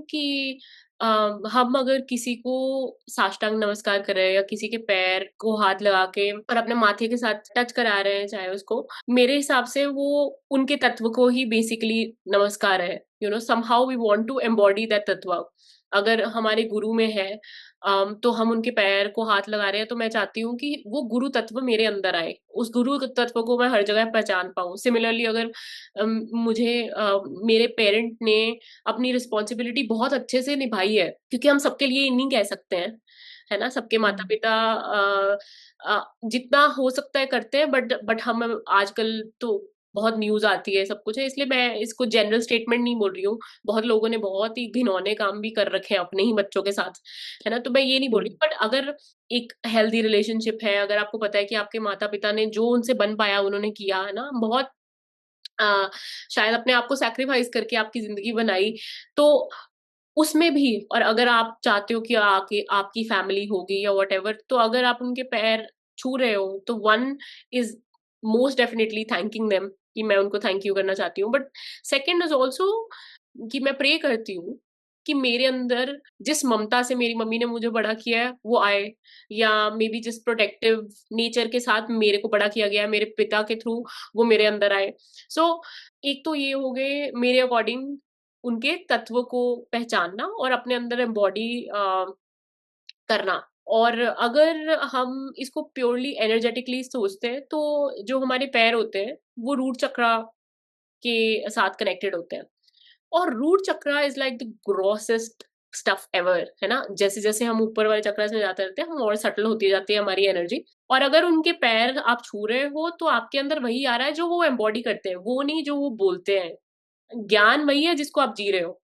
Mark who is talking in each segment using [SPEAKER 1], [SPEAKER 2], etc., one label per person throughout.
[SPEAKER 1] कि हम अगर किसी को साष्टांग नमस्कार कर रहे हैं या किसी के पैर को हाथ लगा के और अपने माथे के साथ टच करा रहे हैं चाहे उसको, मेरे हिसाब से वो उनके तत्व को ही बेसिकली नमस्कार है। Somehow we want to embody that तत्व। अगर हमारे गुरु में है तो हम उनके पैर को हाथ लगा रहे हैं, तो मैं चाहती हूँ कि वो गुरु तत्व मेरे अंदर आए, उस गुरु तत्व को मैं हर जगह पहचान पाऊँ। सिमिलरली अगर मुझे मेरे पेरेंट ने अपनी रिस्पॉन्सिबिलिटी बहुत अच्छे से निभाई है, क्योंकि हम सबके लिए नहीं कह सकते हैं, है ना? सबके माता
[SPEAKER 2] हम्म।
[SPEAKER 1] पिता जितना हो सकता है करते हैं, बट हम आजकल तो बहुत न्यूज आती है, सब कुछ है, इसलिए मैं इसको जनरल स्टेटमेंट नहीं बोल रही हूँ। बहुत लोगों ने बहुत ही घिनौने काम भी कर रखे हैं अपने ही बच्चों के साथ, है ना? तो मैं ये नहीं बोल रही, बट अगर एक हेल्दी रिलेशनशिप है, अगर आपको पता है कि आपके माता पिता ने जो उनसे बन पाया उन्होंने किया, है ना? बहुत अ, शायद अपने आप को सैक्रिफाइस करके आपकी ज़िंदगी बनाई, तो उसमें भी, और अगर आप चाहते हो कि आके आपकी फैमिली होगी या व्हाटएवर, तो अगर आप उनके पैर छू रहे हो, तो one is most definitely thanking them, कि मैं उनको थैंक यू करना चाहती हूँ। बट सेकंड इज़ आल्सो कि मैं प्रे करती हूँ कि मेरे अंदर जिस ममता से मेरी मम्मी ने मुझे बड़ा किया है, वो आए, या मे बी जिस प्रोटेक्टिव नेचर के साथ मेरे को बड़ा किया गया है मेरे पिता के थ्रू, वो मेरे अंदर आए। सो एक तो ये हो गए मेरे अकॉर्डिंग उनके तत्व को पहचानना और अपने अंदर एम्बॉडी करना। और अगर हम इसको प्योरली एनर्जेटिकली सोचते हैं, तो जो हमारे पैर होते हैं वो रूट चक्रा के साथ कनेक्टेड होते हैं, और root chakra is like the grossest stuff ever, है ना? जैसे जैसे हम ऊपर वाले चक्रास में जाते रहते हैं, हम और सटल होती जाती है हमारी एनर्जी। और अगर उनके पैर आप छू रहे हो, तो आपके अंदर वही आ रहा है जो वो एम्बॉडी करते हैं, वो नहीं जो वो बोलते हैं। ज्ञान वही है जिसको आप जी रहे हो।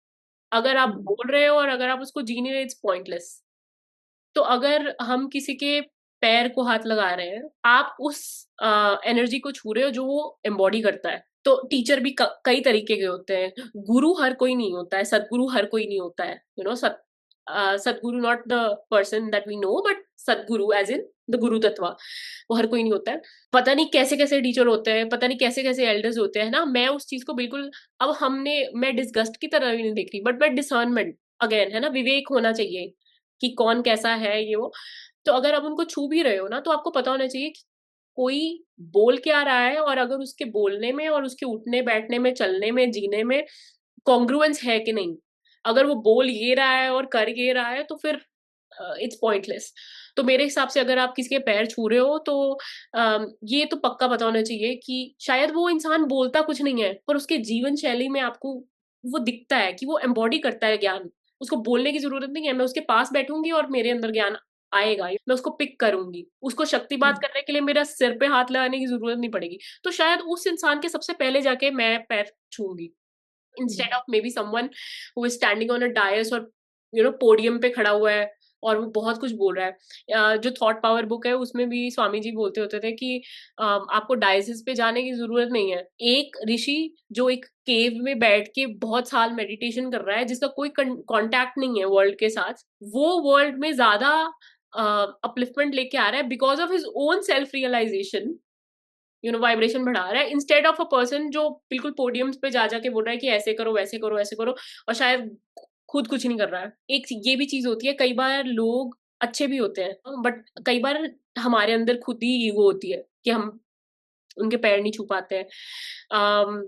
[SPEAKER 1] अगर आप
[SPEAKER 2] हम्म।
[SPEAKER 1] बोल रहे हो और अगर आप उसको जी नहीं रहे, इट्स पॉइंटलेस। तो अगर हम किसी के पैर को हाथ लगा रहे हैं, आप उस एनर्जी को छू रहे हो जो वो एम्बॉडी करता है। तो टीचर भी कई तरीके के होते हैं, गुरु हर कोई नहीं होता है, सदगुरु हर कोई नहीं होता है, Sadhguru not the person that we know, but Sadhguru as in the guru तत्व, वो हर कोई नहीं होता है। पता नहीं कैसे कैसे टीचर होते हैं, पता नहीं कैसे कैसे एल्डर्स होते हैं ना, मैं उस चीज को बिल्कुल, अब मैं डिस्गस्ट की तरह भी नहीं देख रही, बट मैं डिसर्नमेंट, अगेन, है ना, विवेक होना चाहिए कि कौन कैसा है ये वो। तो अगर आप उनको छू भी रहे हो ना, तो आपको पता होना चाहिए कि कोई बोल क्या रहा है, और अगर उसके बोलने में और उसके उठने बैठने में, चलने में, जीने में कॉन्ग्रुएंस है कि नहीं। अगर वो बोल ये रहा है और कर ये रहा है, तो फिर इट्स पॉइंटलेस। तो मेरे हिसाब से अगर आप किसी के पैर छू रहे हो, तो ये तो पक्का पता होना चाहिए कि शायद वो इंसान बोलता कुछ नहीं है, पर उसके जीवन शैली में आपको वो दिखता है कि वो एम्बॉडी करता है ज्ञान। उसको बोलने की जरूरत नहीं है, मैं उसके पास बैठूंगी और मेरे अंदर ज्ञान आएगा, मैं उसको पिक करूंगी, उसको शक्ति बात करने के लिए मेरा सिर पे हाथ लगाने की जरूरत नहीं पड़ेगी। तो शायद उस इंसान के सबसे पहले जाके मैं पैर छूंगी,
[SPEAKER 2] हम्म।
[SPEAKER 1] Instead of maybe someone who is standing on a dais, और पोडियम पे खड़ा हुआ है और वो बहुत कुछ बोल रहा है। जो थॉट पावर बुक है, उसमें भी स्वामी जी बोलते होते थे कि आपको डायसिस पे जाने की जरूरत नहीं है। एक ऋषि जो एक केव में बैठ के बहुत साल मेडिटेशन कर रहा है, जिसका कोई कांटेक्ट नहीं है वर्ल्ड के साथ, वो वर्ल्ड में ज्यादा अपलिफ्टमेंट लेके आ रहा है because of his own self realization. Vibration बढ़ा रहा है, इंस्टेड ऑफ अ पर्सन जो बिल्कुल पोडियम्स पे जा जाके बोल रहा है कि ऐसे करो, वैसे करो, ऐसे करो, और शायद खुद कुछ नहीं कर रहा है। एक ये भी चीज होती है, कई बार लोग अच्छे भी होते हैं, बट कई बार हमारे अंदर खुद ही ईगो होती है कि हम उनके पैर नहीं छू पाते हैं। अम,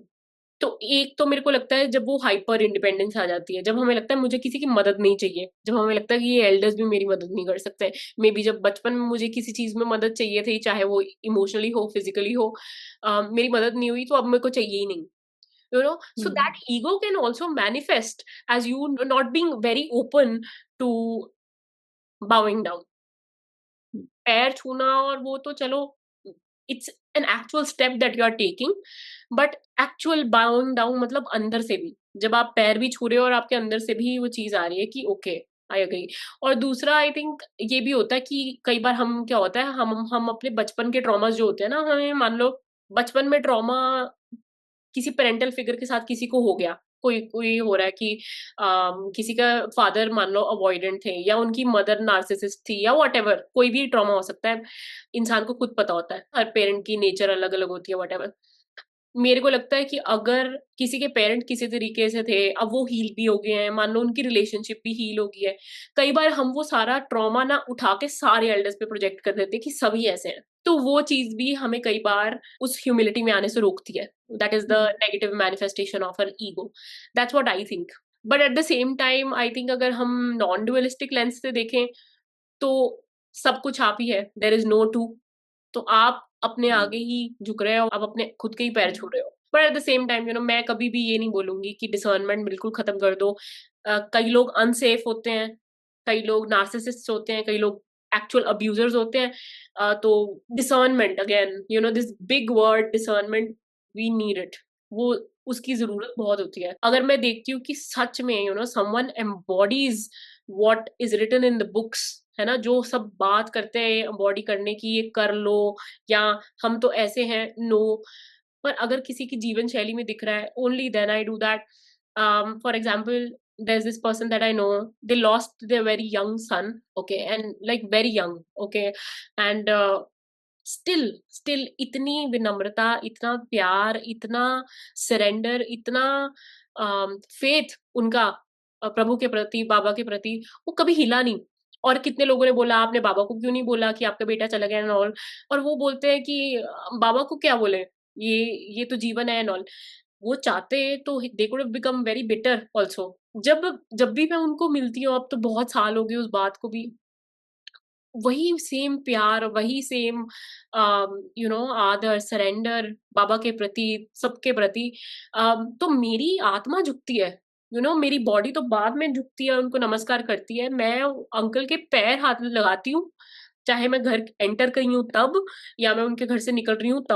[SPEAKER 1] तो एक तो मेरे को लगता है जब वो हाइपर इंडिपेंडेंस आ जाती है, जब हमें लगता है मुझे किसी की मदद नहीं चाहिए, जब हमें लगता है कि ये एल्डर्स भी मेरी मदद नहीं कर सकते। मे बी जब बचपन में मुझे किसी चीज में मदद चाहिए थी, चाहे वो इमोशनली हो, फिजिकली हो, मेरी मदद नहीं हुई, तो अब मेरे को चाहिए ही नहीं। So
[SPEAKER 2] hmm.
[SPEAKER 1] that ego can also manifest as you not being very open to bowing down. पैर छूना और वो तो चलो, it's an actual step that you are taking, but actual bowing down मतलब अंदर से भी, जब आप पैर भी छू रहे हो और आपके अंदर से भी वो चीज आ रही है कि ओके, आई अग्री। और दूसरा आई थिंक ये भी होता है कि कई बार हम क्या होता है, हम अपने बचपन के ट्रॉमास जो होते हैं ना, हमें मान लो बचपन में ट्रॉमा किसी पेरेंटल फिगर के साथ किसी को हो गया, कोई कोई हो रहा है कि किसी का फादर मान लो अवॉइडेंट थे, या उनकी मदर नार्सिसिस्ट थी, या व्हाटएवर, कोई भी ट्रॉमा हो सकता है। इंसान को खुद पता होता है, हर पेरेंट की नेचर अलग अलग होती है, व्हाटएवर। मेरे को लगता है कि अगर किसी के पेरेंट किसी तरीके से थे, अब वो हील भी हो गए हैं, मान लो उनकी रिलेशनशिप भी हील हो गई है, कई बार हम वो सारा ट्रॉमा ना उठा के सारे एल्डर्स पे प्रोजेक्ट कर देते हैं कि सभी ऐसे हैं, तो वो चीज भी हमें कई बार उस ह्यूमिलिटी में आने से रोकती है। That is the negative manifestation of an ego, that's what I think. But at the same time I think अगर हम नॉन डुअलिस्टिक लेंस से देखें तो सब कुछ आप ही है, देयर इज नो टू। तो आप अपने आगे ही झुक रहे हो, आप अपने खुद के ही पैर छू रहे हो। पर एट द सेम टाइम मैं कभी भी ये नहीं बोलूंगी कि डिसर्नमेंट बिल्कुल खत्म कर दो। कई लोग अनसेफ होते हैं, कई लोग नार्सिसिस्ट होते हैं, कई लोग एक्चुअल अब्यूजर्स होते हैं। तो discernment again, this big word discernment, we need it. वो उसकी जरूरत बहुत होती है। अगर मैं देखती हूँ कि सच में someone embodies what is written in the books, है ना, जो सब बात करते हैं एम्बॉडी करने की, ये कर लो या हम तो ऐसे हैं, नो। पर अगर किसी की जीवन शैली में दिख रहा है, only then I do that. For example, there's this person that I know, they lost their very young son, okay, and like very young, okay, and still इतनी विनम्रता, इतना प्यार, इतना सरेंडर, इतना फेथ उनका प्रभु के प्रति, बाबा के प्रति, वो कभी हिला नहीं। और कितने लोगों ने बोला आपने बाबा को क्यों नहीं बोला कि आपका बेटा चला गया एंड ऑल, और वो बोलते हैं कि बाबा को क्या बोले, ये तो जीवन है एंड ऑल। वो चाहते तो they could have become very bitter also. जब जब भी मैं उनको मिलती हूँ, अब तो बहुत साल हो गए उस बात को भी, वही सेम प्यार, वही सेम आदर, सरेंडर बाबा के प्रति, सबके प्रति। तो मेरी आत्मा झुकती है, मेरी बॉडी तो बाद में झुकती है, उनको नमस्कार करती है। मैं अंकल के पैर हाथ लगाती हूँ, चाहे मैं घर एंटर करी हूँ तब, या मैं उनके घर से निकल रही हूँ तब।